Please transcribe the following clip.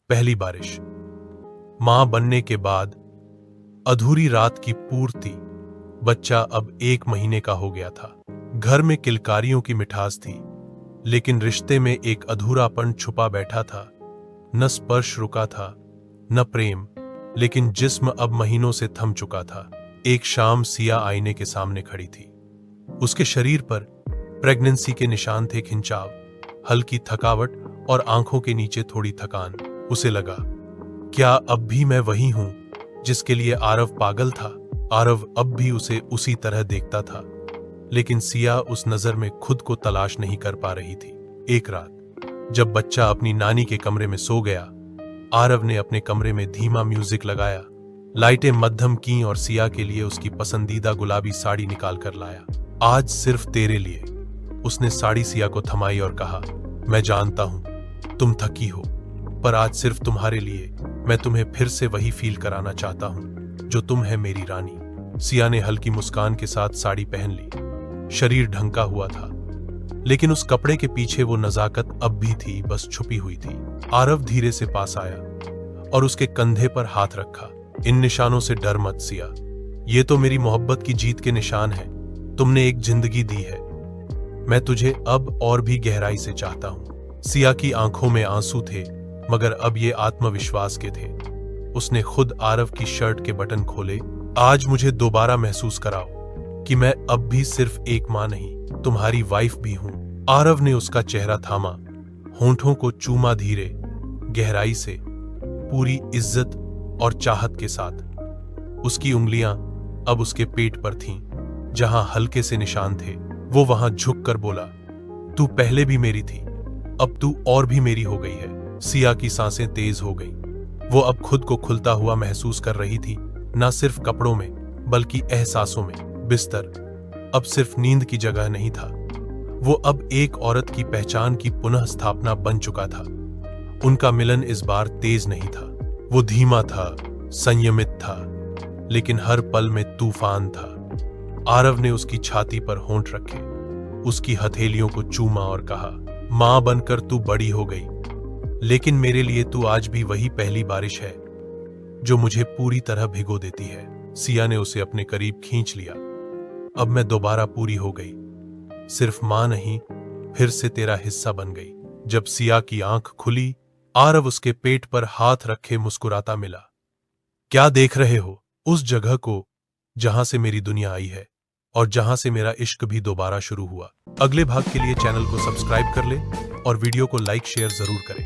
पहली बारिश। मां बनने के बाद अधूरी रात की पूर्ति। बच्चा अब 1 महीने का हो गया था। घर में किलकारियों की मिठास थी, लेकिन रिश्ते में एक अधूरापन छुपा बैठा था। न स्पर्श रुका था, न प्रेम, लेकिन जिस्म अब महीनों से थम चुका था। एक शाम सिया आईने के सामने खड़ी थी। उसके शरीर पर प्रेगनेंसी के निशान थे, खिंचाव, हल्की थकावट और आंखों के नीचे थोड़ी थकान। उसे लगा, क्या अब भी मैं वही हूं जिसके लिए आरव पागल था? आरव अब भी उसे उसी तरह देखता था, लेकिन सिया उस नजर में खुद को तलाश नहीं कर पा रही थी। एक रात जब बच्चा अपनी नानी के कमरे में सो गया, आरव ने अपने कमरे में धीमा म्यूजिक लगाया, लाइटें मध्यम की और सिया के लिए उसकी पसंदीदा गुलाबी साड़ी निकाल कर लाया। आज सिर्फ तेरे लिए। उसने साड़ी सिया को थमाई और कहा, मैं जानता हूं तुम थकी हो, पर आज सिर्फ तुम्हारे लिए मैं तुम्हें फिर से वही फील कराना चाहता हूं जो तुम है, मेरी रानी। सिया ने हल्की मुस्कान के साथ साड़ी पहन ली। शरीर ढंका हुआ था, लेकिन उस कपड़े के पीछे वो नजाकत अब भी थी, बस छुपी हुई थी। आरव धीरे से पास आया और उसके कंधे पर हाथ रखा। इन निशानों से डर मत सिया, ये तो मेरी मोहब्बत की जीत के निशान है। तुमने एक जिंदगी दी है, मैं तुझे अब और भी गहराई से चाहता हूं। सिया की आंखों में आंसू थे, मगर अब ये आत्मविश्वास के थे। उसने खुद आरव की शर्ट के बटन खोले। आज मुझे दोबारा महसूस कराओ कि मैं अब भी सिर्फ एक मां नहीं, तुम्हारी वाइफ भी हूं। आरव ने उसका चेहरा थामा, होंठों को चूमा धीरे, गहराई से, पूरी इज्जत और चाहत के साथ। उसकी उंगलियां अब उसके पेट पर थीं, जहां हल्के से निशान थे। वो वहां झुककर बोला, तू पहले भी मेरी थी, अब तू और भी मेरी हो गई है। सिया की सांसें तेज हो गईं। वो अब खुद को खुलता हुआ महसूस कर रही थी, ना सिर्फ कपड़ों में बल्कि एहसासों में। बिस्तर अब सिर्फ नींद की जगह नहीं था, वो अब एक औरत की पहचान की पुनः स्थापना बन चुका था। उनका मिलन इस बार तेज नहीं था, वो धीमा था, संयमित था, लेकिन हर पल में तूफान था। आरव ने उसकी छाती पर होंठ रखे, उसकी हथेलियों को चूमा और कहा, मां बनकर तू बड़ी हो गई, लेकिन मेरे लिए तू आज भी वही पहली बारिश है जो मुझे पूरी तरह भिगो देती है। सिया ने उसे अपने करीब खींच लिया। अब मैं दोबारा पूरी हो गई, सिर्फ मां नहीं, फिर से तेरा हिस्सा बन गई। जब सिया की आंख खुली, आरव उसके पेट पर हाथ रखे मुस्कुराता मिला। क्या देख रहे हो? उस जगह को जहां से मेरी दुनिया आई है और जहां से मेरा इश्क भी दोबारा शुरू हुआ। अगले भाग के लिए चैनल को सब्सक्राइब कर ले और वीडियो को लाइक शेयर जरूर करें।